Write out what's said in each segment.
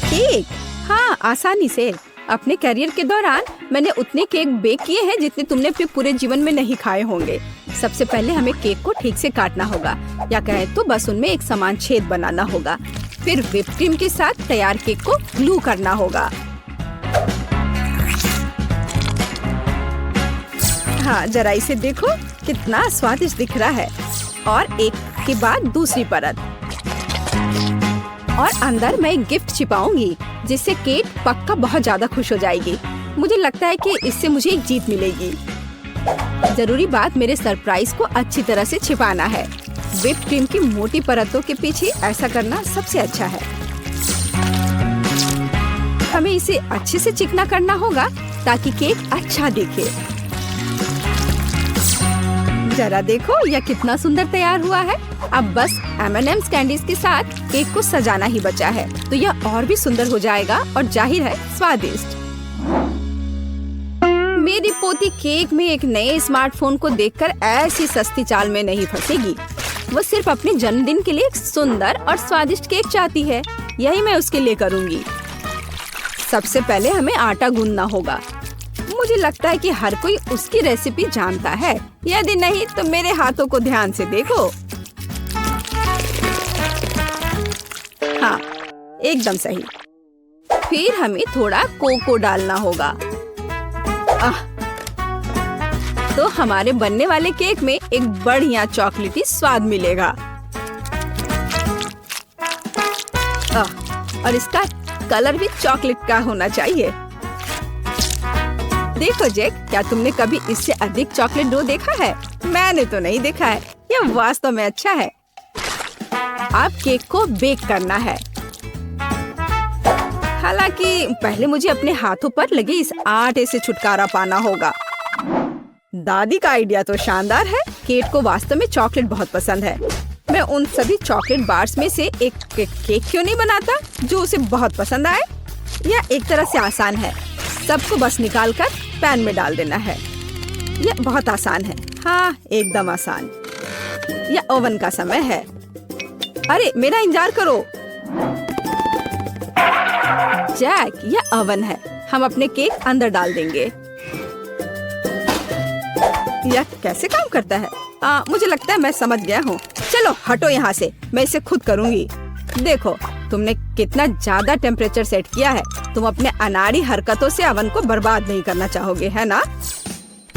Cake, हाँ आसानी से। अपने करियर के दौरान मैंने उतने केक बेक किए हैं जितने तुमने अपने पूरे जीवन में नहीं खाए होंगे। सबसे पहले हमें केक को ठीक से काटना होगा, या कहें तो बस उनमें एक समान छेद बनाना होगा। फिर व्हिप क्रीम के साथ तैयार केक को ग्लू करना होगा। हाँ, जरा इसे देखो, कितना स्वादिष्ट दिख रहा है। और एक के बाद दूसरी परत, और अंदर मैं एक गिफ्ट छिपाऊंगी जिससे केट पक्का बहुत ज्यादा खुश हो जाएगी। मुझे लगता है कि इससे मुझे एक जीत मिलेगी। जरूरी बात मेरे सरप्राइज को अच्छी तरह से छिपाना है। व्हिप क्रीम की मोटी परतों के पीछे ऐसा करना सबसे अच्छा है। हमें इसे अच्छे से चिकना करना होगा ताकि केक अच्छा दिखे। जरा देखो यह कितना सुंदर तैयार हुआ है। अब बस M&M's कैंडीज के साथ केक को सजाना ही बचा है, तो यह और भी सुंदर हो जाएगा और जाहिर है स्वादिष्ट। मेरी पोती केक में एक नए स्मार्टफोन को देखकर ऐसी सस्ती चाल में नहीं फंसेगी। वो सिर्फ अपने जन्मदिन के लिए एक सुंदर और स्वादिष्ट केक चाहती है। यही मैं उसके लिए करूँगी। सबसे पहले हमें आटा गूंदना होगा। मुझे लगता है कि हर कोई उसकी रेसिपी जानता है। यदि नहीं तो मेरे हाथों को ध्यान से देखो। हाँ, एकदम सही। फिर हमें थोड़ा कोको डालना होगा। तो हमारे बनने वाले केक में एक बढ़िया चॉकलेटी स्वाद मिलेगा। और इसका कलर भी चॉकलेट का होना चाहिए। देखो जैक, क्या तुमने कभी इससे अधिक चॉकलेट डो देखा है? मैंने तो नहीं देखा है। यह वास्तव में अच्छा है। अब केक को बेक करना है। हालांकि पहले मुझे अपने हाथों पर लगे इस आटे से छुटकारा पाना होगा। दादी का आइडिया तो शानदार है। केट को वास्तव में चॉकलेट बहुत पसंद है। मैं उन सभी चॉकलेट बार्स में से एक केक क्यों नहीं बनाता जो उसे बहुत पसंद आए। यह एक तरह से आसान है। सबको बस निकालकर पैन में डाल देना है। यह बहुत आसान है। हाँ, एकदम आसान। यह ओवन का समय है। अरे मेरा इंतजार करो। जैक, यह ओवन है। हम अपने केक अंदर डाल देंगे। यह कैसे काम करता है? मुझे लगता है मैं समझ गया हूँ। चलो हटो यहाँ से, मैं इसे खुद करूँगी। देखो, तुमने कितना ज्यादा टेम्परेचर सेट किया है। तुम अपने अनाड़ी हरकतों से ओवन को बर्बाद नहीं करना चाहोगे, है ना?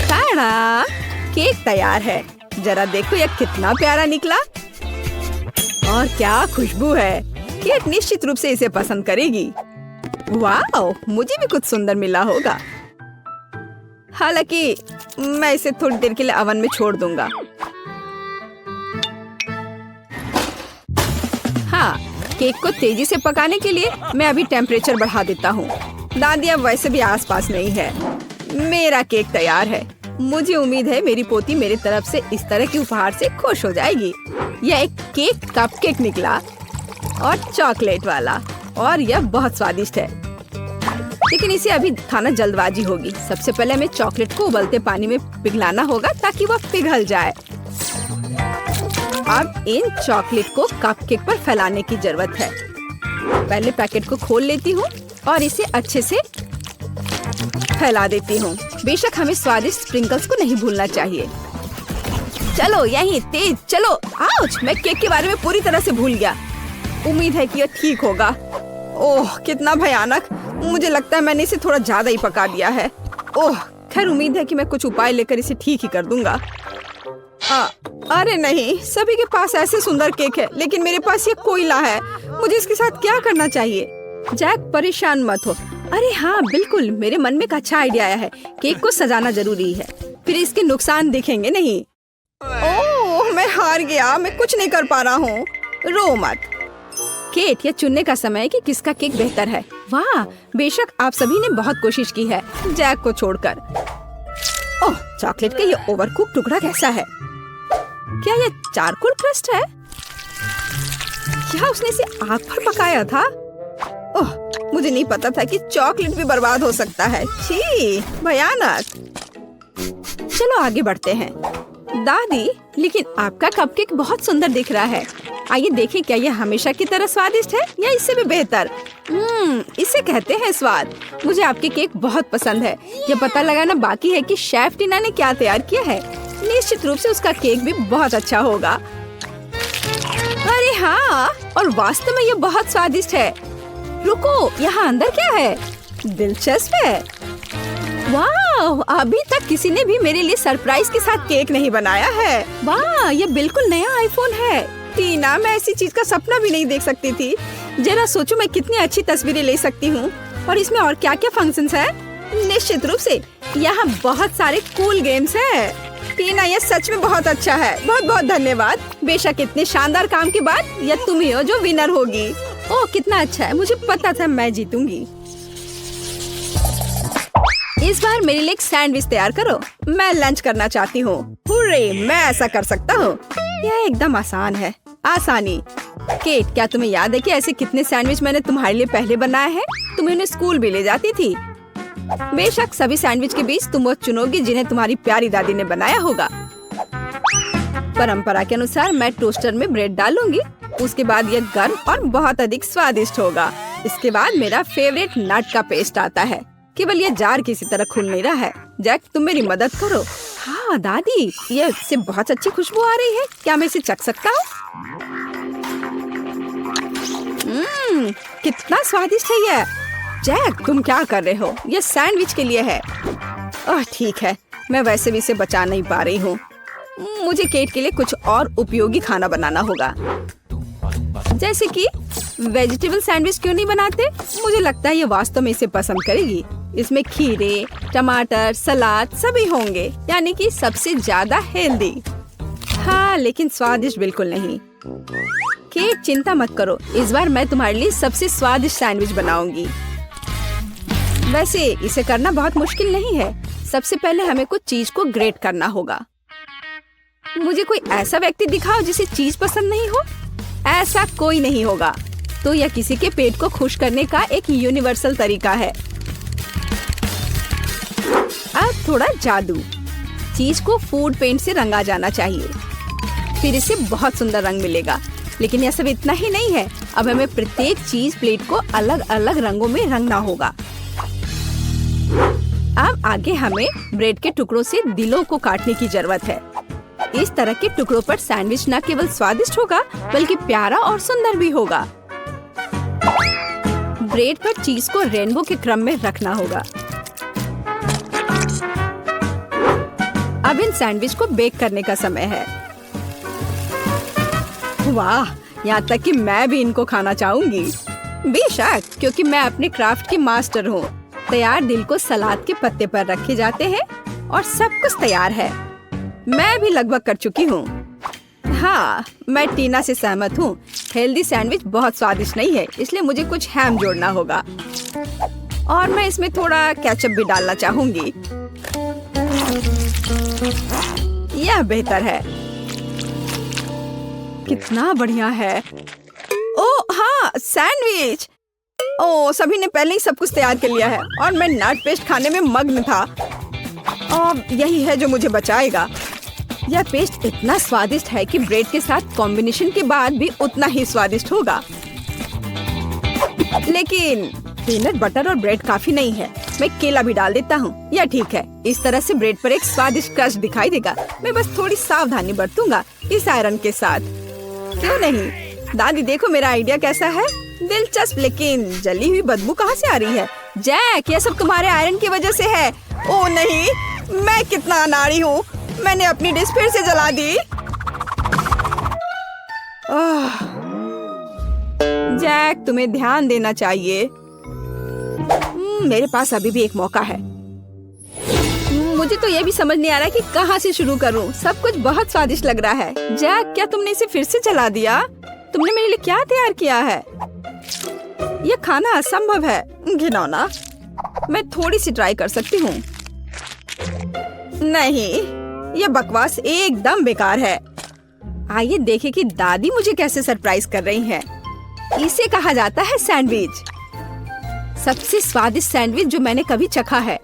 ताड़ा, केक तैयार है। जरा देखो यह कितना प्यारा निकला। और क्या खुशबू है। केट निश्चित रूप से इसे पसंद करेगी। वाह, मुझे भी कुछ सुंदर मिला होगा। हालांकि मैं इसे थोड़ी देर के लिए ओवन में छोड़ दूंगा। हाँ, केक को तेजी से पकाने के लिए मैं अभी टेम्परेचर बढ़ा देता हूँ। दादी अब वैसे भी आसपास नहीं है। मेरा केक तैयार है। मुझे उम्मीद है मेरी पोती मेरी तरफ से इस तरह के उपहार से खुश हो जाएगी। यह एक केक कपकेक निकला और चॉकलेट वाला, और यह बहुत स्वादिष्ट है। लेकिन इसे अभी खाना जल्दबाजी होगी। सबसे पहले हमें चॉकलेट को उबलते पानी में पिघलाना होगा ताकि वह पिघल जाए। अब इन चॉकलेट को कपकेक पर फैलाने की जरूरत है। पहले पैकेट को खोल लेती हूँ और इसे अच्छे से फैला देती हूँ। बेशक हमें स्वादिष्ट स्प्रिंकल्स को नहीं भूलना चाहिए। चलो यहीं तेज चलो। आउच, मैं केक के बारे में पूरी तरह से भूल गया। उम्मीद है कि यह ठीक होगा। ओह, कितना भयानक। मुझे लगता है मैंने इसे थोड़ा ज्यादा ही पका दिया है। ओह, खैर उम्मीद है कि मैं कुछ उपाय लेकर इसे ठीक ही कर दूंगा। अरे नहीं, सभी के पास ऐसे सुंदर केक है, लेकिन मेरे पास ये कोयला है। मुझे इसके साथ क्या करना चाहिए? जैक, परेशान मत हो। अरे हाँ, बिल्कुल, मेरे मन में एक अच्छा आइडिया आया है। केक को सजाना जरूरी है, फिर इसके नुकसान दिखेंगे नहीं। ओह, मैं हार गया। मैं कुछ नहीं कर पा रहा हूँ। रो मत। केट, यह चुनने का समय है कि किसका केक बेहतर है। वाह, बेशक आप सभी ने बहुत कोशिश की है, जैक को छोड़कर। ओह, चॉकलेट का ये ओवरकुक टुकड़ा कैसा है? क्या ये चारकोल क्रस्ट है? क्या उसने इसे आग पर पकाया था? ओह, मुझे नहीं पता था कि चॉकलेट भी बर्बाद हो सकता है। छी, भयानक। चलो आगे बढ़ते हैं। दादी, लेकिन आपका कपकेक बहुत सुंदर दिख रहा है। आइए देखें क्या यह हमेशा की तरह स्वादिष्ट है या इससे भी बेहतर। इसे कहते हैं स्वाद। मुझे आपके केक बहुत पसंद है। ये पता लगाना बाकी है कि शेफ टीना ने क्या तैयार किया है। निश्चित रूप से उसका केक भी बहुत अच्छा होगा। अरे हाँ, और वास्तव में ये बहुत स्वादिष्ट है। रुको, यहाँ अंदर क्या है? दिलचस्प है। वाह, अभी तक किसी ने भी मेरे लिए सरप्राइज के साथ केक नहीं बनाया है। वाह, ये बिल्कुल नया आईफोन है। टीना, मैं ऐसी चीज का सपना भी नहीं देख सकती थी। जरा सोचो मैं कितनी अच्छी तस्वीरें ले सकती हूँ। और इसमें और क्या क्या फंक्शंस हैं? निश्चित रूप से यहाँ बहुत सारे कूल गेम्स हैं। टीना, ये सच में बहुत अच्छा है। बहुत बहुत धन्यवाद। बेशक इतने शानदार काम के बाद यह तुम ही हो जो विनर होगी। ओह, कितना अच्छा है। मुझे पता था मैं जीतूंगी। इस बार मेरे लिए एक सैंडविच तैयार करो। मैं लंच करना चाहती हूँ। हुर्रे, मैं ऐसा कर सकता हूँ। यह एकदम आसान है। आसानी। केट, क्या तुम्हें याद है कि ऐसे कितने सैंडविच मैंने तुम्हारे लिए पहले बनाए हैं? तुम उन्हें स्कूल भी ले जाती थी। बेशक सभी सैंडविच के बीच तुम वो चुनोगी जिन्हें तुम्हारी प्यारी दादी ने बनाया होगा। परंपरा के अनुसार मैं टोस्टर में ब्रेड डालूंगी। उसके बाद यह गर्म और बहुत अधिक स्वादिष्ट होगा। इसके बाद मेरा फेवरेट नट का पेस्ट आता है। केवल ये जार किसी तरह खुल नहीं रहा है। जैक, तुम मेरी मदद करो। हाँ दादी, ये इससे बहुत अच्छी खुशबू आ रही है। क्या मैं इसे चख सकता हूँ? कितना स्वादिष्ट है ये। जैक, तुम क्या कर रहे हो? ये सैंडविच के लिए है। ओह ठीक है, मैं वैसे भी इसे बचा नहीं पा रही हूँ। मुझे केट के लिए कुछ और उपयोगी खाना बनाना होगा। जैसे कि वेजिटेबल सैंडविच क्यों नहीं बनाते? मुझे लगता है ये वास्तव में इसे पसंद करेगी। इसमें खीरे, टमाटर, सलाद सभी होंगे, यानी कि सबसे ज्यादा हेल्दी। हाँ, लेकिन स्वादिष्ट बिल्कुल नहीं। केट, चिंता मत करो। इस बार मैं तुम्हारे लिए सबसे स्वादिष्ट सैंडविच बनाऊंगी। वैसे इसे करना बहुत मुश्किल नहीं है। सबसे पहले हमें कुछ चीज को ग्रेट करना होगा। मुझे कोई ऐसा व्यक्ति दिखाओ जिसे चीज पसंद नहीं हो। ऐसा कोई नहीं होगा। तो यह किसी के पेट को खुश करने का एक यूनिवर्सल तरीका है। अब थोड़ा जादू। चीज को फूड पेंट से रंगा जाना चाहिए, फिर इसे बहुत सुंदर रंग मिलेगा। लेकिन यह सब इतना ही नहीं है। अब हमें प्रत्येक चीज प्लेट को अलग अलग रंगों में रंगना होगा। अब आगे हमें ब्रेड के टुकड़ों से दिलों को काटने की जरूरत है। इस तरह के टुकड़ों पर सैंडविच न केवल स्वादिष्ट होगा बल्कि प्यारा और सुंदर भी होगा। ब्रेड पर चीज को रेनबो के क्रम में रखना होगा। अब इन सैंडविच को बेक करने का समय है। वाह, यहाँ तक कि मैं भी इनको खाना चाहूंगी। बेशक, क्योंकि मैं अपने क्राफ्ट की मास्टर हूँ। तैयार दिल को सलाद के पत्ते पर रखे जाते हैं और सब कुछ तैयार है। मैं भी लगभग कर चुकी हूँ। हाँ, मैं टीना से सहमत हूँ। हेल्दी सैंडविच बहुत स्वादिष्ट नहीं है, इसलिए मुझे कुछ हैम जोड़ना होगा। और मैं इसमें थोड़ा केचप भी डालना चाहूंगी। यह बेहतर है। कितना बढ़िया है। ओह हाँ, सैंडविच। ओह, सभी ने पहले ही सब कुछ तैयार कर लिया है और मैं नट पेस्ट खाने में मग्न था। और यही है जो मुझे बचाएगा। यह पेस्ट इतना स्वादिष्ट है कि ब्रेड के साथ कॉम्बिनेशन के बाद भी उतना ही स्वादिष्ट होगा। लेकिन पीनट बटर और ब्रेड काफी नहीं है। मैं केला भी डाल देता हूँ। यह ठीक है। इस तरह से ब्रेड पर एक स्वादिष्ट क्रस्ट दिखाई देगा। मैं बस थोड़ी सावधानी बरतूंगा इस आयरन के साथ। क्यों नहीं? दादी देखो मेरा आइडिया कैसा है। दिलचस्प, लेकिन जली हुई बदबू कहाँ से आ रही है? जैक, यह सब तुम्हारे आयरन की वजह से है। ओह नहीं, मैं कितना अनाड़ी हूँ। मैंने अपनी डिश फिर से जला दी। जैक, तुम्हें ध्यान देना चाहिए। मेरे पास अभी भी एक मौका है। मुझे तो यह भी समझ नहीं आ रहा कि कहाँ से शुरू करूँ। सब कुछ बहुत स्वादिष्ट लग रहा है। जैक, क्या तुमने इसे फिर से जला दिया? तुमने मेरे लिए क्या तैयार किया है? यह खाना असंभव है। घिनौना। मैं थोड़ी सी ट्राई कर सकती हूँ। नहीं, यह बकवास एकदम बेकार है। आइए देखें कि दादी मुझे कैसे सरप्राइज कर रही हैं। इसे कहा जाता है सैंडविच। सबसे स्वादिष्ट सैंडविच जो मैंने कभी चखा है।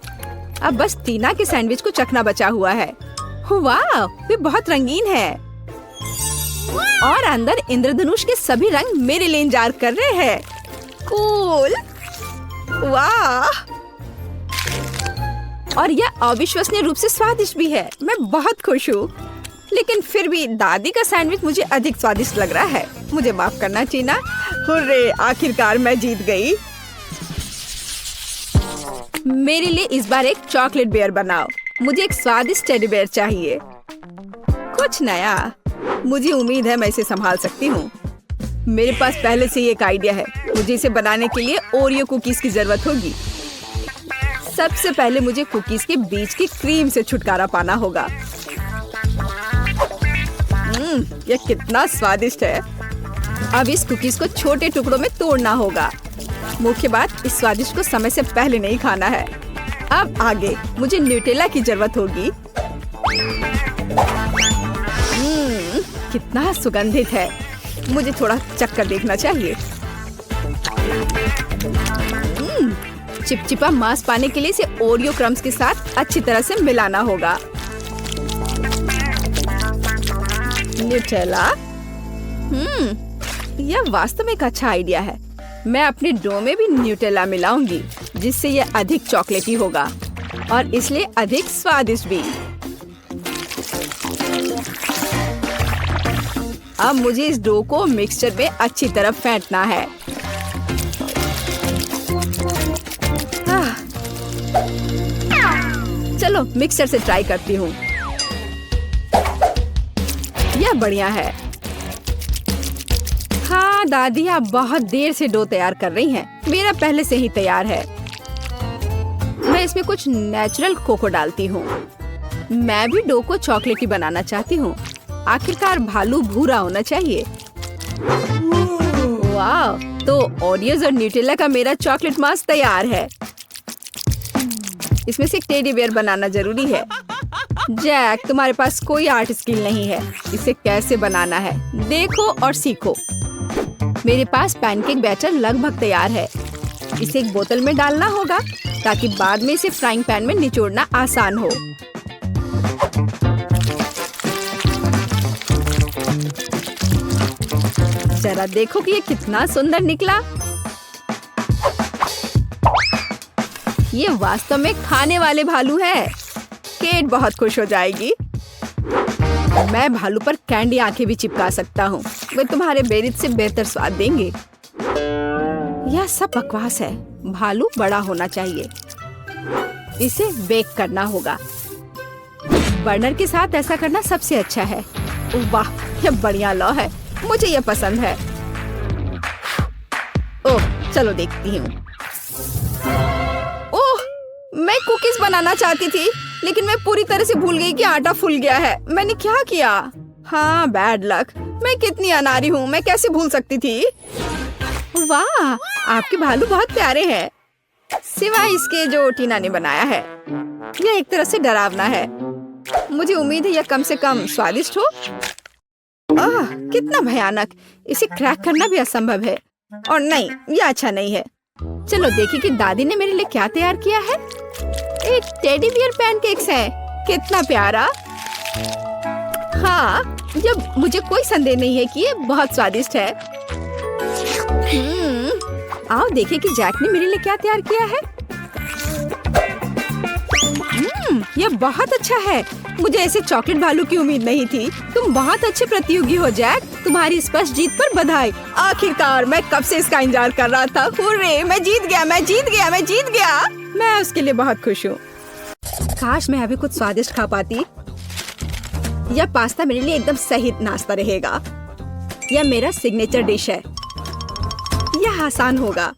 अब बस टीना के सैंडविच को चखना बचा हुआ है। वाह, वे बहुत रंगीन है और अंदर इंद्रधनुष के सभी रंग मेरे लिए इंतजार कर रहे हैं। कूल, वाह! और यह अविश्वसनीय रूप से स्वादिष्ट भी है। मैं बहुत खुश हूँ। लेकिन फिर भी दादी का सैंडविच मुझे अधिक स्वादिष्ट लग रहा है। मुझे माफ करना टीना। हुर्रे, आखिरकार मैं जीत गई। मेरे लिए इस बार एक चॉकलेट बेयर बनाओ। मुझे एक स्वादिष्ट टेडी बेयर चाहिए, कुछ नया। मुझे उम्मीद है मैं इसे संभाल सकती हूँ। मेरे पास पहले से ही एक आइडिया है। मुझे इसे बनाने के लिए ओरियो कुकीज की जरूरत होगी। सबसे पहले मुझे कुकीज के बीच की क्रीम से छुटकारा पाना होगा। यह कितना स्वादिष्ट है। अब इस कुकीज को छोटे टुकड़ों में तोड़ना होगा। मुख्य बात, इस स्वादिष्ट को समय से पहले नहीं खाना है। अब आगे मुझे न्यूटेला की जरूरत होगी। कितना सुगंधित है। मुझे थोड़ा चक्कर देखना चाहिए। चिपचिपा मांस पाने के लिए इसे ओरियो क्रम्स के साथ अच्छी तरह से मिलाना होगा। न्यूटेला, यह वास्तव में एक अच्छा आइडिया है। मैं अपने डो में भी न्यूटेला मिलाऊंगी, जिससे यह अधिक चॉकलेटी होगा और इसलिए अधिक स्वादिष्ट भी। अब मुझे इस डो को मिक्सचर में अच्छी तरह फेंटना है। चलो मिक्सचर से ट्राई करती हूँ। यह बढ़िया है। हाँ दादी, आप बहुत देर से डो तैयार कर रही हैं। मेरा पहले से ही तैयार है। मैं इसमें कुछ नेचुरल कोको डालती हूँ। मैं भी डो को चॉकलेटी बनाना चाहती हूँ। आखिरकार भालू भूरा होना चाहिए। वाह! तो ओरियोज और न्यूटेला का मेरा चॉकलेट मास्क तैयार है। इसमें से एक टेडी बेयर बनाना जरूरी है। जैक, तुम्हारे पास कोई आर्ट स्किल नहीं है। इसे कैसे बनाना है देखो और सीखो। मेरे पास पैनकेक बैटर लगभग तैयार है। इसे एक बोतल में डालना होगा ताकि बाद में इसे फ्राइंग पैन में निचोड़ना आसान हो। जरा देखो कि ये कितना सुंदर निकला। ये वास्तव में खाने वाले भालू है। केट बहुत खुश हो जाएगी। मैं भालू पर कैंडी आंखें भी चिपका सकता हूँ। वे तुम्हारे बेरित से बेहतर स्वाद देंगे। यह सब बकवास है। भालू बड़ा होना चाहिए। इसे बेक करना होगा। बर्नर के साथ ऐसा करना सबसे अच्छा है। वाह, यह बढ़िया लौ है। मुझे यह पसंद है। ओह, चलो देखती हूँ। ओह, मैं कुकीज बनाना चाहती थी, लेकिन मैं पूरी तरह से भूल गई कि आटा फूल गया है। मैंने क्या किया? हाँ, बैड लक। मैं कितनी अनाड़ी हूँ। मैं कैसे भूल सकती थी? वाह, आपके भालू बहुत प्यारे हैं, सिवाय इसके जो टीना ने बनाया है। यह एक तरह से डरावना है। मुझे उम्मीद है यह कम से कम स्वादिष्ट हो। आह, कितना भयानक। इसे क्रैक करना भी असंभव है। और नहीं, यह अच्छा नहीं है। चलो देखिए कि दादी ने मेरे लिए क्या तैयार किया है। एक टेडी बियर पैनकेक्स है। कितना प्यारा। हाँ, जब मुझे कोई संदेह नहीं है कि ये बहुत स्वादिष्ट है। आओ देखें कि जैक ने मेरे लिए क्या तैयार किया है। यह बहुत अच्छा है। मुझे ऐसे चॉकलेट भालू की उम्मीद नहीं थी। तुम बहुत अच्छे प्रतियोगी हो जैक। तुम्हारी स्पष्ट जीत पर बधाई। आखिरकार मैं कब से इसका इंतजार कर रहा था। हुर्रे, मैं जीत गया, मैं जीत गया, मैं जीत गया। मैं उसके लिए बहुत खुश हूँ। काश मैं अभी कुछ स्वादिष्ट खा पाती। यह पास्ता मेरे लिए एकदम सही नाश्ता रहेगा। यह मेरा सिग्नेचर डिश है। यह आसान होगा।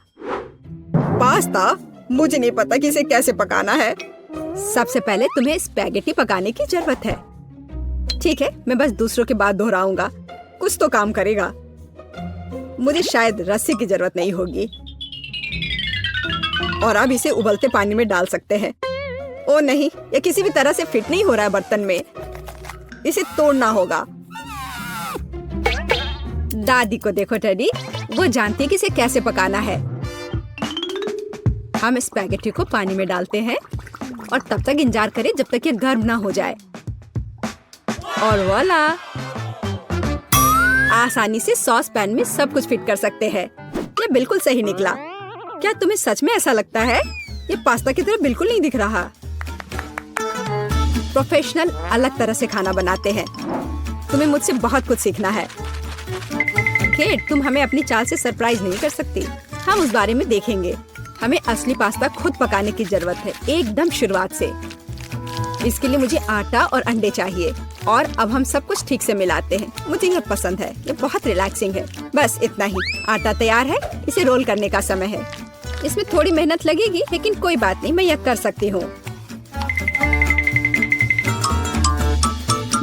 पास्ता? मुझे नहीं पता कि इसे कैसे पकाना है। सबसे पहले तुम्हें स्पैगेटी पकाने की जरूरत है। ठीक है, मैं बस दूसरों के बाद दोहराऊंगा। कुछ तो काम करेगा। मुझे शायद रस्सी की जरूरत नहीं होगी। और अब इसे उबलते पानी में डाल सकते हैं। ओ नहीं, यह किसी भी तरह से फिट नहीं हो रहा है बर्तन में। इसे तोड़ना होगा। दादी को देखो टेडी, वो जानती है कि इसे कैसे पकाना है। हम स्पैगेटी को पानी में डालते हैं और तब तक इंतजार करें जब तक ये गर्म ना हो जाए। और वाला, आसानी से सॉस पैन में सब कुछ फिट कर सकते हैं। ये बिल्कुल सही निकला। क्या तुम्हें सच में ऐसा लगता है? ये पास्ता की तरह बिल्कुल नहीं दिख रहा। प्रोफेशनल अलग तरह से खाना बनाते हैं। तुम्हें मुझसे बहुत कुछ सीखना है। केट, तुम हमें अपनी चाल से सरप्राइज नहीं कर सकती। हम उस बारे में देखेंगे। हमें असली पास्ता खुद पकाने की जरूरत है, एकदम शुरुआत से। इसके लिए मुझे आटा और अंडे चाहिए और अब हम सब कुछ ठीक से मिलाते हैं। मुझे ये पसंद है, ये बहुत रिलैक्सिंग है। बस इतना ही। आटा तैयार है, इसे रोल करने का समय है। इसमें थोड़ी मेहनत लगेगी, लेकिन कोई बात नहीं, मैं यह कर सकती हूँ।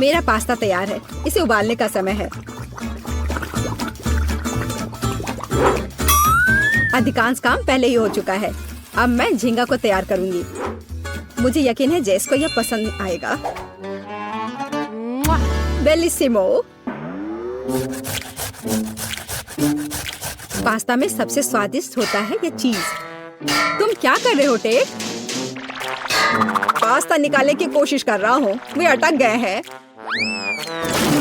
मेरा पास्ता तैयार है, इसे उबालने का समय है। अधिकांश काम पहले ही हो चुका है। अब मैं झींगा को तैयार करूंगी। मुझे यकीन है जेस को यह पसंद आएगा। बेलिसिमो। पास्ता में सबसे स्वादिष्ट होता है यह चीज। तुम क्या कर रहे हो टेड? पास्ता निकालने की कोशिश कर रहा हूँ, वे अटक गए हैं।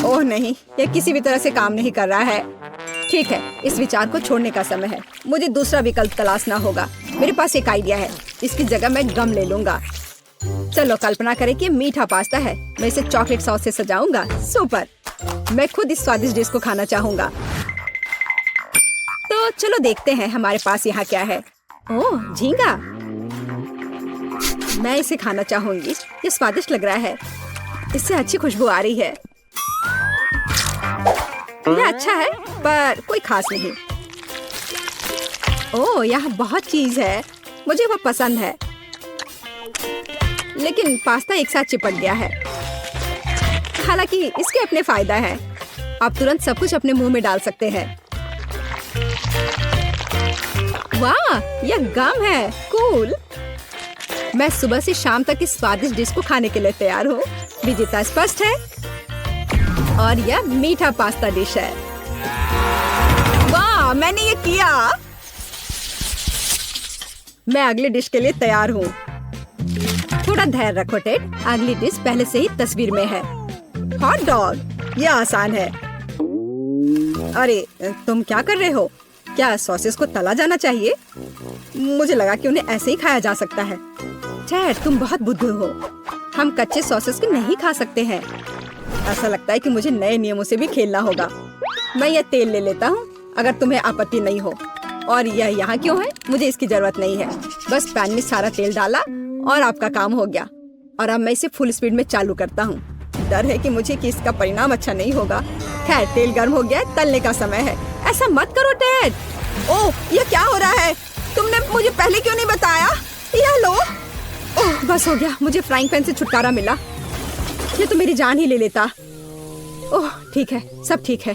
ओह नहीं, यह किसी भी तरह से काम नहीं कर रहा है। ठीक है, इस विचार को छोड़ने का समय है। मुझे दूसरा विकल्प तलाशना होगा। मेरे पास एक आइडिया है। इसकी जगह मैं गम ले लूंगा। चलो कल्पना करें कि मीठा पास्ता है। मैं इसे चॉकलेट सॉस से सजाऊंगा। सुपर। मैं खुद इस स्वादिष्ट डिश को खाना चाहूंगा। तो चलो देखते हैं हमारे पास यहाँ क्या है। ओह, झींगा। मैं इसे खाना चाहूंगी। ये स्वादिष्ट लग रहा है। इससे अच्छी खुशबू आ रही है। यह अच्छा है पर कोई खास नहीं। ओह, यहाँ बहुत चीज है। मुझे वो पसंद है, लेकिन पास्ता एक साथ चिपक गया है। हालांकि इसके अपने फायदा हैं। आप तुरंत सब कुछ अपने मुंह में डाल सकते हैं। वाह, यह गम है। कूल। मैं सुबह से शाम तक इस स्वादिष्ट डिश को खाने के लिए तैयार हूँ। विजेता स्पष्ट है और यह मीठा पास्ता डिश है। वाह, मैंने ये किया। मैं अगली डिश के लिए तैयार हूँ। थोड़ा धैर्य रखो टेड, अगली डिश पहले से ही तस्वीर में है। Hot dog. यह आसान है। अरे तुम क्या कर रहे हो? क्या सॉसेस को तला जाना चाहिए? मुझे लगा कि उन्हें ऐसे ही खाया जा सकता है। टेड, तुम बहुत बुद्धू हो। हम कच्चे सॉसेस को नहीं खा सकते हैं। ऐसा लगता है कि मुझे नए नियमों से भी खेलना होगा। मैं यह तेल ले लेता हूँ, अगर तुम्हें आपत्ति नहीं हो। और यह यहाँ क्यों है? मुझे इसकी जरूरत नहीं है। बस पैन में सारा तेल डाला और आपका काम हो गया। और अब मैं इसे फुल स्पीड में चालू करता हूँ। डर है कि मुझे कि इसका परिणाम अच्छा नहीं होगा। खैर, तेल गर्म हो गया है, तलने का समय है। ऐसा मत करो टेड। ओह, यह क्या हो रहा है? तुमने मुझे पहले क्यों नहीं बताया? यह लो। ओह, बस हो गया। मुझे फ्राइंग पैन से छुटकारा मिला। ये तो मेरी जान ही ले लेता। ओह, ठीक है, सब ठीक है।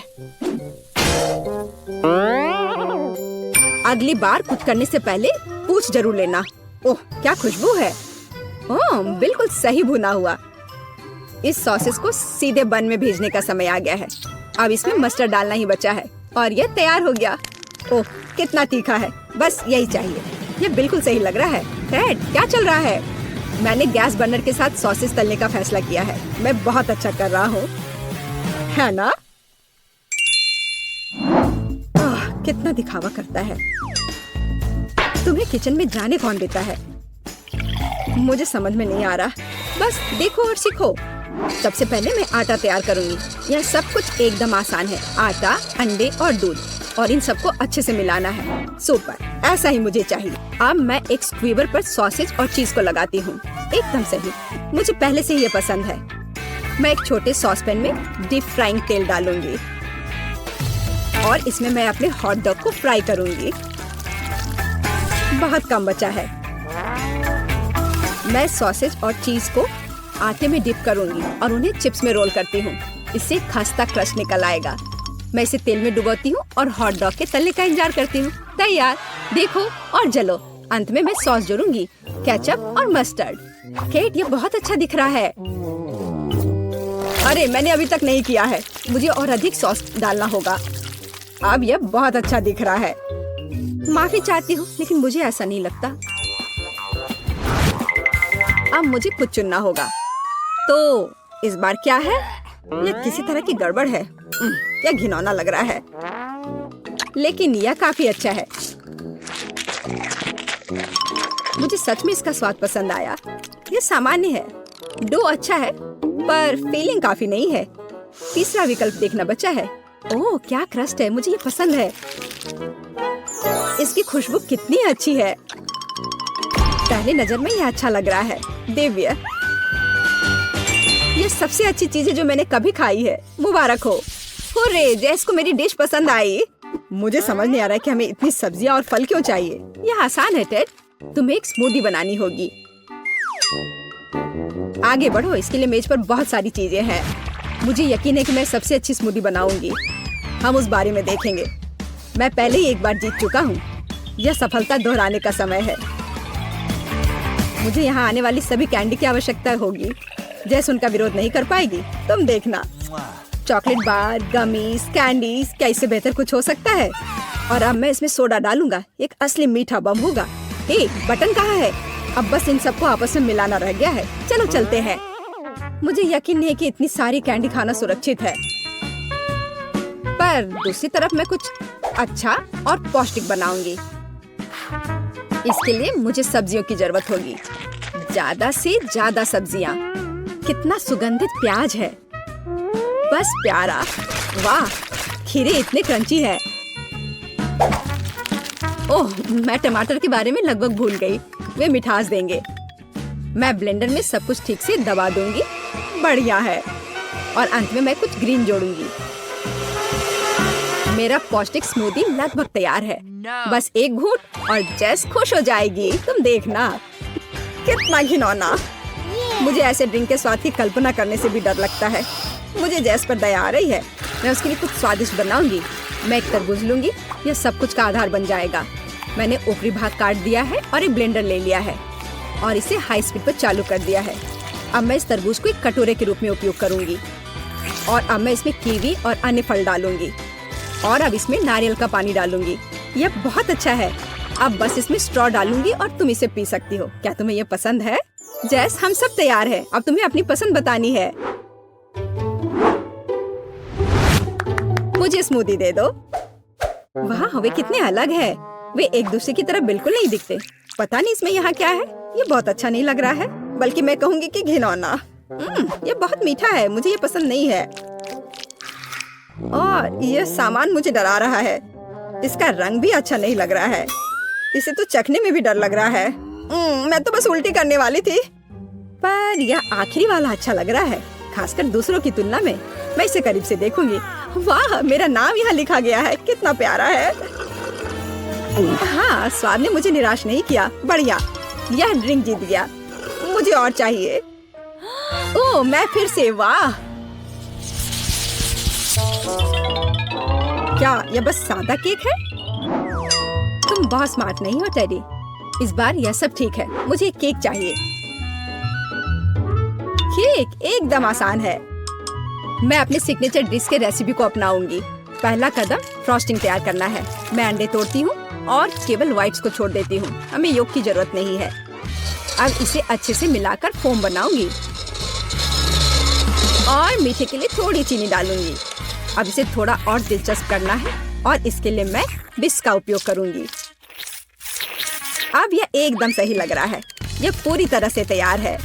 अगली बार कुछ करने से पहले पूछ जरूर लेना। ओह, क्या खुशबू है। ओह, बिल्कुल सही भुना हुआ। इस सॉसेस को सीधे बन में भेजने का समय आ गया है। अब इसमें मस्टर्ड डालना ही बचा है और यह तैयार हो गया। ओह, कितना तीखा है। बस यही चाहिए। यह बिल्कुल सही लग रहा है। टेड, क्या चल रहा है? मैंने गैस बर्नर के साथ सॉसेस तलने का फैसला किया है। मैं बहुत अच्छा कर रहा हूँ, है ना? कितना दिखावा करता है। तुम्हें किचन में जाने कौन देता है? मुझे समझ में नहीं आ रहा। बस देखो और सीखो। सबसे पहले मैं आटा तैयार करूंगी। यह सब कुछ एकदम आसान है। आटा, अंडे और दूध, और इन सबको अच्छे से मिलाना है। सुपर, ऐसा ही मुझे चाहिए। अब मैं एक स्क्वीवर पर सॉसेज और चीज को लगाती हूँ। एकदम सही, मुझे पहले से ही ये पसंद है। मैं एक छोटे सॉस पैन में डीप फ्राइंग तेल डालूंगी और इसमें मैं अपने हॉट डॉग को फ्राई करूंगी। बहुत कम बचा है। मैं सॉसेज और चीज को आटे में डिप करूंगी और उन्हें चिप्स में रोल करती हूँ। इससे खस्ता क्रश निकल आएगा। मैं इसे तेल में डुबोती हूँ और हॉट डॉग के तलने का इंतजार करती हूँ। तैयार। देखो और जलो। अंत में मैं सॉस जोड़ूंगी, केचप और मस्टर्ड। केट, ये बहुत अच्छा दिख रहा है। अरे, मैंने अभी तक नहीं किया है। मुझे और अधिक सॉस डालना होगा। अब यह बहुत अच्छा दिख रहा है। माफी चाहती हूँ, लेकिन मुझे ऐसा नहीं लगता। अब मुझे खुद चुनना होगा। तो इस बार क्या है? यह किसी तरह की गड़बड़ है। यह घिनौना लग रहा है। लेकिन यह काफी अच्छा है। मुझे सच में इसका स्वाद पसंद आया। यह सामान्य है, डो अच्छा है पर फीलिंग काफी नहीं है। तीसरा विकल्प देखना बचा है। ओह क्या क्रस्ट है, मुझे ये पसंद है। इसकी खुशबू कितनी अच्छी है। पहली नजर में यह अच्छा लग रहा है। दिव्य, ये सबसे अच्छी चीज है जो मैंने कभी खाई है। मुबारक हो। हुर्रे, जैस को मेरी डिश पसंद आई। मुझे समझ नहीं आ रहा है कि हमें इतनी सब्जियां और फल क्यों चाहिए। यह आसान है टेड, तुम्हें एक स्मूदी बनानी होगी। आगे बढ़ो, इसके लिए मेज पर बहुत सारी चीजें हैं। मुझे यकीन है कि मैं सबसे अच्छी स्मूदी बनाऊंगी। हम उस बारे में देखेंगे। मैं पहले ही एक बार जीत चुका हूँ। यह सफलता दोहराने का समय है। मुझे यहाँ आने वाली सभी कैंडी की आवश्यकता होगी। जैस उनका विरोध नहीं कर पाएगी, तुम देखना। चॉकलेट बार, गमीज, कैंडीज, क्या इससे बेहतर कुछ हो सकता है? और अब मैं इसमें सोडा डालूंगा। एक असली मीठा बम होगा। हे, बटन कहाँ है? अब बस इन सबको आपस में मिलाना रह गया है। चलो चलते हैं। मुझे यकीन नहीं कि इतनी सारी कैंडी खाना सुरक्षित है, पर दूसरी तरफ मैं कुछ अच्छा और पौष्टिक बनाऊंगी। इसके लिए मुझे सब्जियों की जरूरत होगी, ज्यादा से ज्यादा सब्जियां। कितना सुगंधित प्याज है, बस प्यारा। वाह, खीरे इतने क्रंची है। ओह, मैं टमाटर के बारे में लगभग भूल गई। वे मिठास देंगे। मैं ब्लेंडर में सब कुछ ठीक से दबा दूंगी। बढ़िया है। और अंत में मैं कुछ ग्रीन जोड़ूंगी। मेरा पौष्टिक स्मूदी लगभग तैयार है। बस एक घूंट और जैस खुश हो जाएगी। तुम देखना। कितना घिनौना। मुझे ऐसे ड्रिंक के स्वाद की कल्पना करने से भी डर लगता है। मुझे जैस पर दया आ रही है। मैं उसके लिए कुछ स्वादिष्ट बनाऊंगी। मैं एक तरबूज लूंगी। यह सब कुछ का आधार बन जाएगा। मैंने ऊपरी भाग काट दिया है और एक ब्लेंडर ले लिया है और इसे हाई स्पीड पर चालू कर दिया है। अब मैं इस तरबूज को एक कटोरे के रूप में उपयोग करूंगी और अब मैं इसमें कीवी और अन्य फल डालूंगी और अब इसमें नारियल का पानी डालूंगी। यह बहुत अच्छा है। अब बस इसमें स्ट्रॉ डालूंगी और तुम इसे पी सकती हो। क्या तुम्हें यह पसंद है? जैस, हम सब तैयार हैं। अब तुम्हें अपनी पसंद बतानी है। मुझे स्मूदी दे दो। वाह, वे कितने अलग है। वे एक दूसरे की तरह बिल्कुल नहीं दिखते। पता नहीं इसमें यहाँ क्या है। ये बहुत अच्छा नहीं लग रहा है, बल्कि मैं कहूँगी कि घिनौना। ये बहुत मीठा है। मुझे ये पसंद नहीं है और यह सामान मुझे डरा रहा है। इसका रंग भी अच्छा नहीं लग रहा है। इसे तो चखने में भी डर लग रहा है। मैं तो बस उल्टी करने वाली थी, पर यह आखिरी वाला अच्छा लग रहा है, खासकर दूसरों की तुलना में। मैं इसे करीब से देखूंगी। वाह, मेरा नाम यहाँ लिखा गया है। कितना प्यारा है। हाँ, स्वाद ने मुझे निराश नहीं किया। बढ़िया, यह ड्रिंक जीत गया। मुझे और चाहिए। ओह, मैं फिर से। वाह, क्या यह बस सादा केक है? तुम बहुत स्मार्ट नहीं हो टेडी। इस बार यह सब ठीक है। मुझे एक केक चाहिए। केक एकदम आसान है। मैं अपने सिग्नेचर डिश के रेसिपी को अपनाऊंगी। पहला कदम फ्रॉस्टिंग तैयार करना है। मैं अंडे तोड़ती हूँ और केवल व्हाइट्स को छोड़ देती हूँ। हमें योग की जरूरत नहीं है। अब इसे अच्छे से मिलाकर फोम बनाऊंगी और मीठे के लिए थोड़ी चीनी डालूंगी। अब इसे थोड़ा और दिलचस्प करना है और इसके लिए मैं बिस्क का उपयोग करूंगी। अब यह एकदम सही लग रहा है। यह पूरी तरह से तैयार है।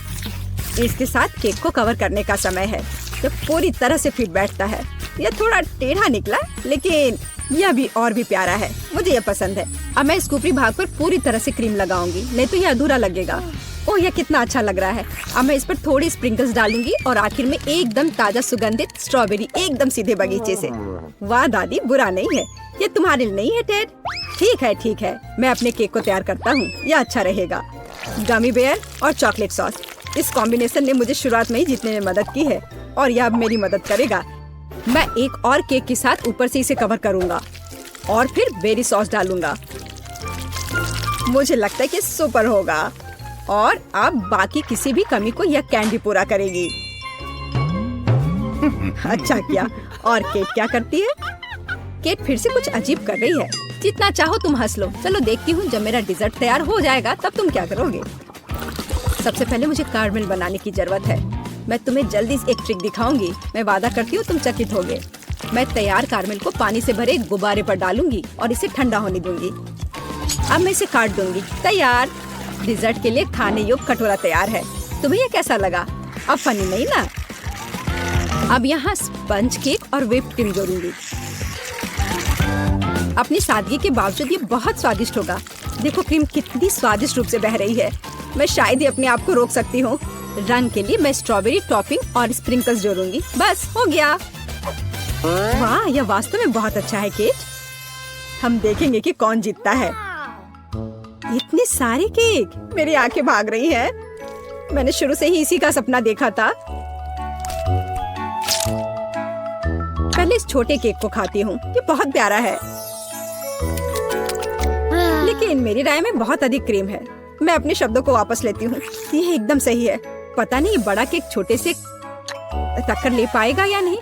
इसके साथ केक को कवर करने का समय है। यह पूरी तरह से फिट बैठता है। यह थोड़ा टेढ़ा निकला, लेकिन यह भी और भी प्यारा है। मुझे यह पसंद है। अब मैं इस ऊपरी भाग पर पूरी तरह से क्रीम लगाऊंगी, नहीं तो यह अधूरा लगेगा। ओह, यह कितना अच्छा लग रहा है। अब मैं इस पर थोड़ी स्प्रिंकल्स डालूंगी और आखिर में एकदम ताजा सुगंधित स्ट्रॉबेरी, एकदम सीधे बगीचे से। वाह दादी, बुरा नहीं है। ये तुम्हारे लिए नहीं है टेड। ठीक है, मैं अपने केक को तैयार करता हूँ। यह अच्छा रहेगा। गमी बेयर और चॉकलेट सॉस, इस कॉम्बिनेशन ने मुझे शुरुआत में ही जीतने में मदद की है और यह अब मेरी मदद करेगा। मैं एक और केक के साथ ऊपर से इसे कवर करूंगा और फिर बेरी सॉस डालूंगा। मुझे लगता है कि सुपर होगा और अब बाकी किसी भी कमी को यह कैंडी पूरा करेगी। अच्छा किया। और केट क्या करती है? केट फिर से कुछ अजीब कर रही है। जितना चाहो तुम हंस लो। चलो देखती हूँ, जब मेरा डिजर्ट तैयार हो जाएगा तब तुम क्या करोगे। सबसे पहले मुझे कारमेल बनाने की जरूरत है। मैं तुम्हें जल्दी एक ट्रिक दिखाऊंगी। मैं वादा करती हूँ तुम चकित होगे। मैं तैयार कारमेल को पानी से भरे एक गुब्बारे पर डालूंगी और इसे ठंडा होने दूंगी। अब मैं इसे काट दूंगी। तैयार। डिजर्ट के लिए खाने योग्य कटोरा तैयार है। तुम्हें ये कैसा लगा? अब फनी नहीं ना? अब यहाँ स्पंज केक और व्हिप्ड क्रीम जोड़ूंगी। अपनी सादगी के बावजूद ये बहुत स्वादिष्ट होगा। देखो क्रीम कितनी स्वादिष्ट रूप से बह रही है। मैं शायद ही अपने आप को रोक सकती हूँ। रंग के लिए मैं स्ट्रॉबेरी टॉपिंग और स्प्रिंकल्स जोड़ूंगी। बस हो गया। वाह, यह वास्तव में बहुत अच्छा है केक। हम देखेंगे कि कौन जीतता है। इतने सारे केक, मेरी आंखें भाग रही हैं। मैंने शुरू से ही इसी का सपना देखा था। पहले इस छोटे केक को खाती हूँ। ये बहुत प्यारा है, लेकिन मेरी राय में बहुत अधिक क्रीम है। मैं अपने शब्दों को वापस लेती हूँ। ये एकदम सही है। पता नहीं ये बड़ा केक छोटे से टक्कर ले पाएगा या नहीं।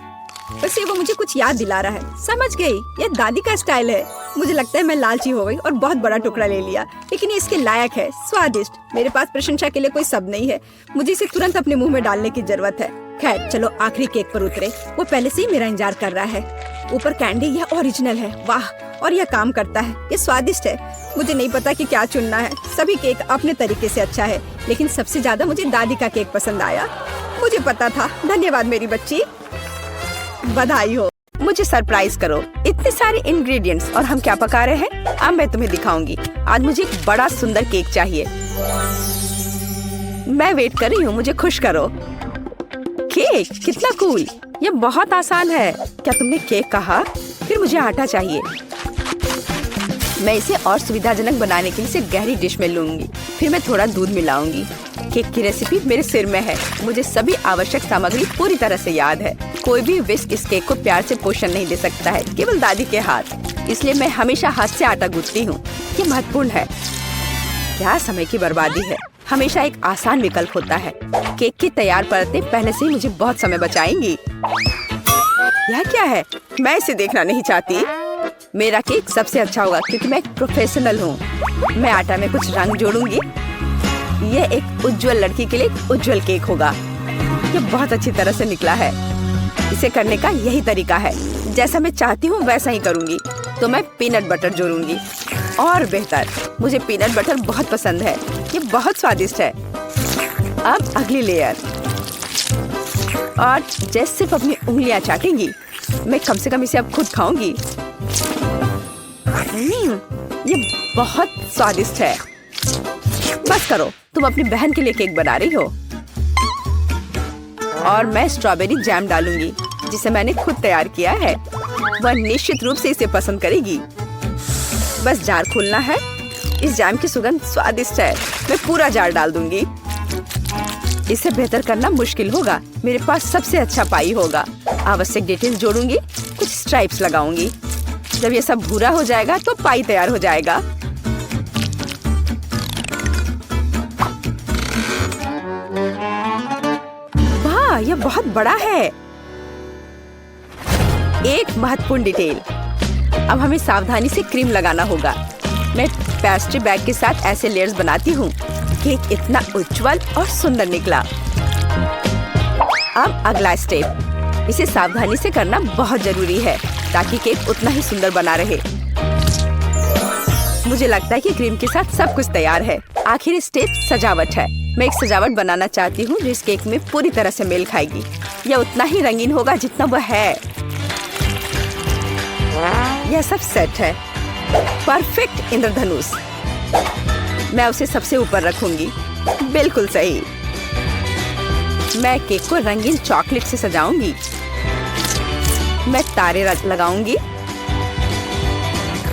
वैसे वो मुझे कुछ याद दिला रहा है। समझ गई, ये दादी का स्टाइल है। मुझे लगता है मैं लालची हो गई और बहुत बड़ा टुकड़ा ले लिया, लेकिन ये इसके लायक है। स्वादिष्ट। मेरे पास प्रशंसा के लिए कोई शब्द नहीं है। मुझे इसे तुरंत अपने मुंह में डालने की जरूरत है। खैर चलो आखिरी केक पर उतरे। वो पहले से ही मेरा इंतजार कर रहा है। ऊपर कैंडी, यह ओरिजिनल है। वाह, और यह काम करता है। ये स्वादिष्ट है। मुझे नहीं पता कि क्या चुनना है। सभी केक अपने तरीके से अच्छा है, लेकिन सबसे ज्यादा मुझे दादी का केक पसंद आया। मुझे पता था। धन्यवाद मेरी बच्ची। बधाई हो। मुझे सरप्राइज करो। इतने सारे इंग्रेडिएंट्स और हम क्या पका रहे हैं, अब मैं तुम्हें दिखाऊंगी। आज मुझे एक बड़ा सुंदर केक चाहिए। मैं वेट कर रही हूँ, मुझे खुश करो। केक कितना कूल। ये बहुत आसान है। क्या तुमने केक कहा? फिर मुझे आटा चाहिए। मैं इसे और सुविधाजनक बनाने के लिए इसे गहरी डिश में लूंगी। फिर मैं थोड़ा दूध मिलाऊंगी। केक की रेसिपी मेरे सिर में है। मुझे सभी आवश्यक सामग्री पूरी तरह से याद है। कोई भी विस्क इस केक को प्यार से पोषण नहीं दे सकता है, केवल दादी के हाथ। इसलिए मैं हमेशा हाथ से आटा गूंथती हूँ। ये महत्वपूर्ण है। क्या समय की बर्बादी है। हमेशा एक आसान विकल्प होता है। केक की तैयार परतें पहले से ही मुझे बहुत समय बचाएंगी। यह क्या है? मैं इसे देखना नहीं चाहती। मेरा केक सबसे अच्छा होगा क्योंकि मैं एक प्रोफेशनल हूँ। मैं आटा में कुछ रंग जोड़ूंगी। यह एक उज्जवल लड़की के लिए एक उज्जवल केक होगा। ये बहुत अच्छी तरह से निकला है। इसे करने का यही तरीका है। जैसा मैं चाहती हूँ वैसा ही करूँगी। तो मैं पीनट बटर जोड़ूंगी। और बेहतर, मुझे पीनट बटर बहुत पसंद है। ये बहुत स्वादिष्ट है। अब अगली लेयर। और जैसे सिर्फ अपनी उंगलियां चाटेंगी, मैं कम से कम इसे अब खुद खाऊंगी। ये बहुत स्वादिष्ट है। बस करो, तुम अपनी बहन के लिए केक बना रही हो। और मैं स्ट्रॉबेरी जैम डालूंगी, जिसे मैंने खुद तैयार किया है। वह निश्चित रूप से इसे पसंद करेगी। बस जार खोलना है। इस जैम की सुगंध स्वादिष्ट है। मैं पूरा जार डाल दूंगी। इसे बेहतर करना मुश्किल होगा। मेरे पास सबसे अच्छा पाई होगा। आवश्यक डिटेल्स जोड़ूंगी। कुछ स्ट्राइप्स लगाऊंगी। जब ये सब भूरा हो जाएगा तो पाई तैयार हो जाएगा। वाह, यह बहुत बड़ा है। एक महत्वपूर्ण डिटेल। अब हमें सावधानी से क्रीम लगाना होगा। मैं पेस्ट्री बैग के साथ ऐसे लेयर्स बनाती हूँ। केक इतना उज्जवल और सुंदर निकला। अब अगला स्टेप। इसे सावधानी से करना बहुत जरूरी है ताकि केक उतना ही सुंदर बना रहे। मुझे लगता है कि क्रीम के साथ सब कुछ तैयार है। आखिरी स्टेप सजावट है। मैं एक सजावट बनाना चाहती हूँ जो इस केक में पूरी तरह से मेल खाएगी। यह उतना ही रंगीन होगा जितना वह है। यह सब सेट है। परफेक्ट इंद्रधनुष। मैं उसे सबसे ऊपर रखूंगी। बिल्कुल सही। मैं केक को रंगीन चॉकलेट से सजाऊंगी। मैं तारे लगाऊंगी।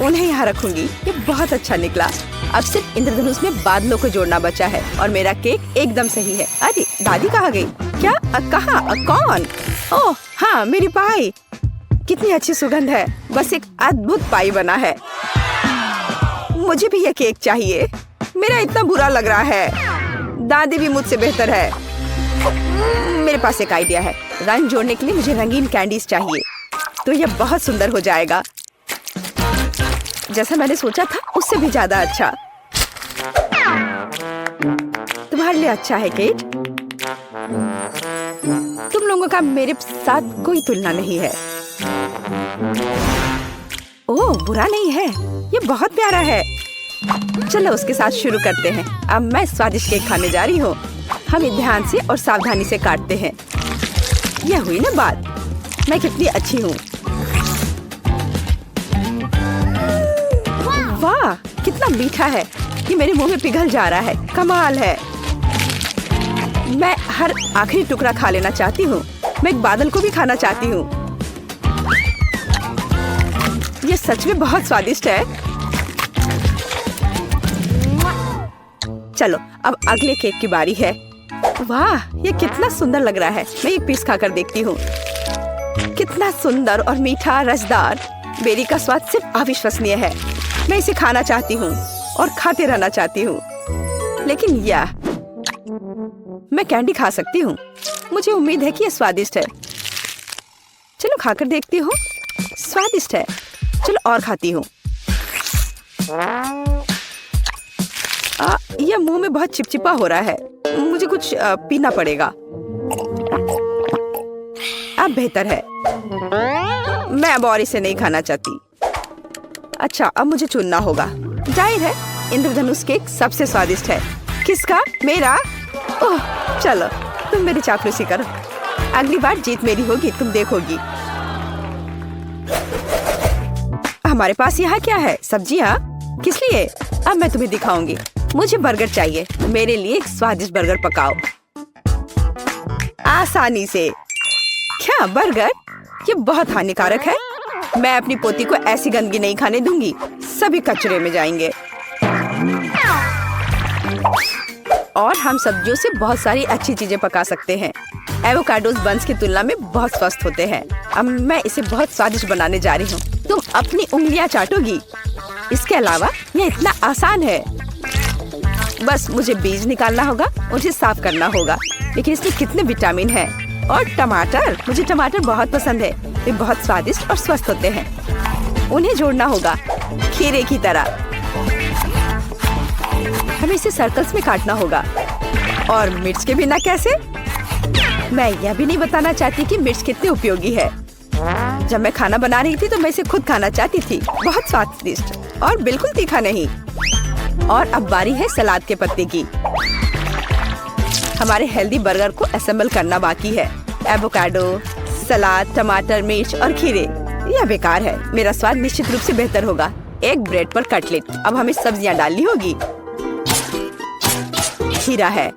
उन्हें यहाँ रखूंगी। ये बहुत अच्छा निकला। अब सिर्फ इंद्रधनुष में बादलों को जोड़ना बचा है और मेरा केक एकदम सही है। अरे दादी कहाँ गई? क्या? कहाँ? कौन? ओह हाँ, मेरी पाई। कितनी अच्छी सुगंध है। बस एक अद्भुत पाई बना है। मुझे भी यह केक चाहिए। मेरा इतना बुरा लग रहा है। दादी भी मुझसे बेहतर है। मेरे पास एक आइडिया है। रंग जोड़ने के लिए मुझे रंगीन कैंडीज चाहिए। तो यह बहुत सुंदर हो जाएगा। जैसा मैंने सोचा था उससे भी ज्यादा अच्छा। तुम्हारे लिए अच्छा है केक। तुम लोगों का मेरे साथ कोई तुलना नहीं है। ओह, बुरा नहीं है, ये बहुत प्यारा है। चलो उसके साथ शुरू करते हैं। अब मैं स्वादिष्ट केक खाने जा रही हूँ। हम ध्यान से और सावधानी से काटते हैं। यह हुई ना बात, मैं कितनी अच्छी हूँ। वाह, कितना मीठा है, ये मेरे मुंह में पिघल जा रहा है। कमाल है। मैं हर आखिरी टुकड़ा खा लेना चाहती हूँ। मैं एक बादल को भी खाना चाहती हूँ। ये सच में बहुत स्वादिष्ट है। चलो अब अगले केक की बारी है। वाह, ये कितना सुंदर लग रहा है। मैं एक पीस खाकर देखती हूँ। कितना सुंदर और मीठा, रसदार। बेरी का स्वाद सिर्फ अविश्वसनीय है। मैं इसे खाना चाहती हूँ और खाते रहना चाहती हूँ। लेकिन यह मैं कैंडी खा सकती हूँ। मुझे उम्मीद है कि यह स्वादिष्ट है। चलो खाकर देखती हूँ। स्वादिष्ट है। चलो और खाती हूँ। यह मुंह में बहुत चिपचिपा हो रहा है। मुझे कुछ पीना पड़ेगा। अब बेहतर है। मैं अब और इसे नहीं खाना चाहती। अच्छा, अब मुझे चुनना होगा। जाहिर है इंद्रधनुष केक सबसे स्वादिष्ट है। किसका? मेरा? ओह, चलो तुम मेरी चापलूसी करो। अगली बार जीत मेरी होगी, तुम देखोगी। हमारे पास यहाँ क्या है? सब्जियाँ? किस लिए? अब मैं तुम्हें दिखाऊंगी। मुझे बर्गर चाहिए। मेरे लिए एक स्वादिष्ट बर्गर पकाओ आसानी से। क्या बर्गर? ये बहुत हानिकारक है। मैं अपनी पोती को ऐसी गंदगी नहीं खाने दूंगी। सभी कचरे में जाएंगे। और हम सब्जियों से बहुत सारी अच्छी चीजें पका सकते हैं। एवोकाडोस बंस की तुलना में बहुत स्वस्थ होते हैं। अब मैं इसे बहुत स्वादिष्ट बनाने जा रही हूँ। तुम अपनी उंगलियां चाटोगी। इसके अलावा यह इतना आसान है। बस मुझे बीज निकालना होगा, उसे साफ करना होगा। लेकिन इसमें कितने विटामिन हैं। और टमाटर, मुझे टमाटर बहुत पसंद है। वे बहुत स्वादिष्ट और स्वस्थ होते हैं। उन्हें जोड़ना होगा खीरे की तरह। हमें इसे सर्कल्स में काटना होगा। और मिर्च के बिना कैसे? मैं यह भी नहीं बताना चाहती कि मिर्च कितनी उपयोगी है। जब मैं खाना बना रही थी तो मैं इसे खुद खाना चाहती थी। बहुत स्वादिष्ट और बिल्कुल तीखा नहीं। और अब बारी है सलाद के पत्ते की। हमारे हेल्दी बर्गर को असेंबल करना बाकी है। एवोकाडो, सलाद, टमाटर, मिर्च और खीरे। यह बेकार है। मेरा स्वाद निश्चित रूप से बेहतर होगा। एक ब्रेड पर कटलेट। अब हमें सब्जियां डालनी होगी। खीरा है।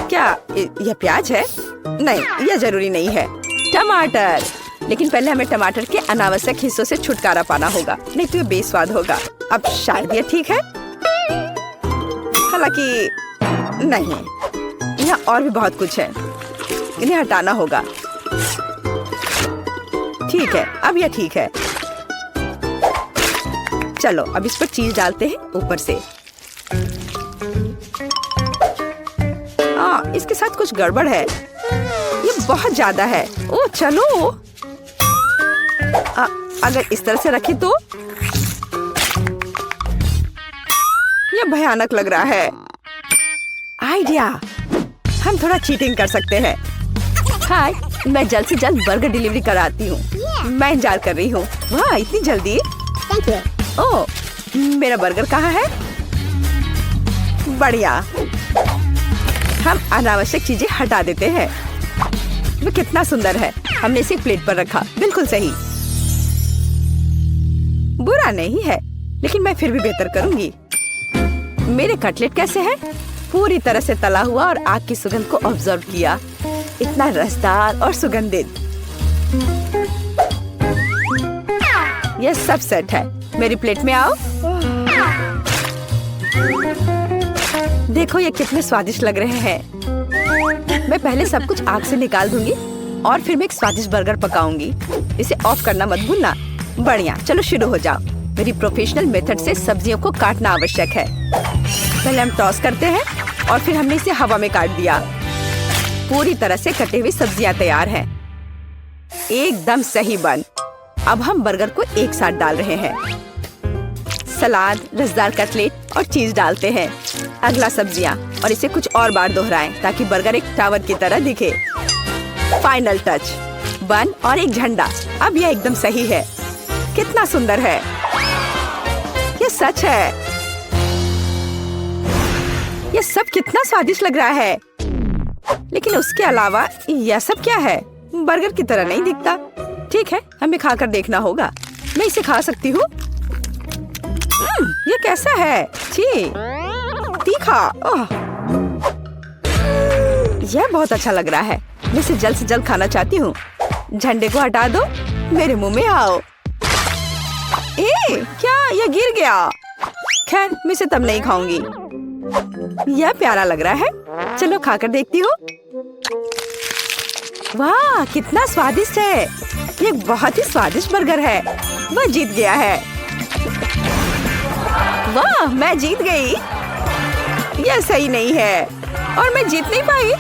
क्या यह प्याज है? नहीं, यह जरूरी नहीं है। टमाटर। लेकिन पहले हमें टमाटर के अनावश्यक हिस्सों से छुटकारा पाना होगा, नहीं तो ये बेस्वाद होगा। अब शायद यह ठीक है, हालांकि नहीं, यहाँ और भी बहुत कुछ है। इन्हें हटाना होगा। ठीक है, अब यह ठीक है। चलो अब इस पर चीज डालते हैं ऊपर से। इसके साथ कुछ गड़बड़ है। ये बहुत ज्यादा है। ओह चलो, अगर इस तरह से रखें तो ये भयानक लग रहा है। आइडिया, हम थोड़ा चीटिंग कर सकते हैं। हाय, मैं जल्द से जल्द बर्गर डिलीवरी कराती हूँ। मैं इंतजार कर रही हूँ। वाह, इतनी जल्दी? ओह, मेरा बर्गर कहाँ है? बढ़िया। हम अनावश्यक चीजें हटा देते हैं। वो कितना सुंदर है। हमने इसे प्लेट पर रखा। बिल्कुल सही। बुरा नहीं है, लेकिन मैं फिर भी बेहतर करूंगी। मेरे कटलेट कैसे हैं? पूरी तरह से तला हुआ और आग की सुगंध को ऑब्जर्व किया। इतना रसदार और सुगंधित। यह सब सेट है। मेरी प्लेट में आओ। देखो ये कितने स्वादिष्ट लग रहे हैं। मैं पहले सब कुछ आग से निकाल दूंगी और फिर मैं एक स्वादिष्ट बर्गर पकाऊंगी। इसे ऑफ करना मत भूलना। बढ़िया, चलो शुरू हो जाओ। मेरी प्रोफेशनल मेथड से सब्जियों को काटना आवश्यक है। पहले हम टॉस करते हैं और फिर हमने इसे हवा में काट दिया। पूरी तरह से कटी हुई सब्जियां तैयार हैं। एकदम सही बन। अब हम बर्गर को एक साथ डाल रहे हैं। सलाद, रसदार कटलेट और चीज डालते हैं। अगला सब्जियां और इसे कुछ और बार दोहराएं ताकि बर्गर एक टावर की तरह दिखे। फाइनल टच, बन और एक झंडा। अब यह एकदम सही है। कितना सुंदर है। ये सच है। ये सब कितना स्वादिष्ट लग रहा है। लेकिन उसके अलावा यह सब क्या है? बर्गर की तरह नहीं दिखता। ठीक है, हमें खाकर देखना होगा। मैं इसे खा सकती हूँ। ये कैसा है? छी, तीखा। ओह, यह बहुत अच्छा लग रहा है। मैं इसे जल्द से जल्द खाना चाहती हूँ। झंडे को हटा दो, मेरे मुंह में आओ। क्या यह गिर गया? खैर, मैं इसे तब नहीं खाऊंगी। यह प्यारा लग रहा है। चलो खाकर देखती हूँ। वाह, कितना स्वादिष्ट है। ये एक बहुत ही स्वादिष्ट बर्गर है। वह जीत गया है। वाह, मैं जीत गई। यह सही नहीं है और मैं जीत नहीं पाई।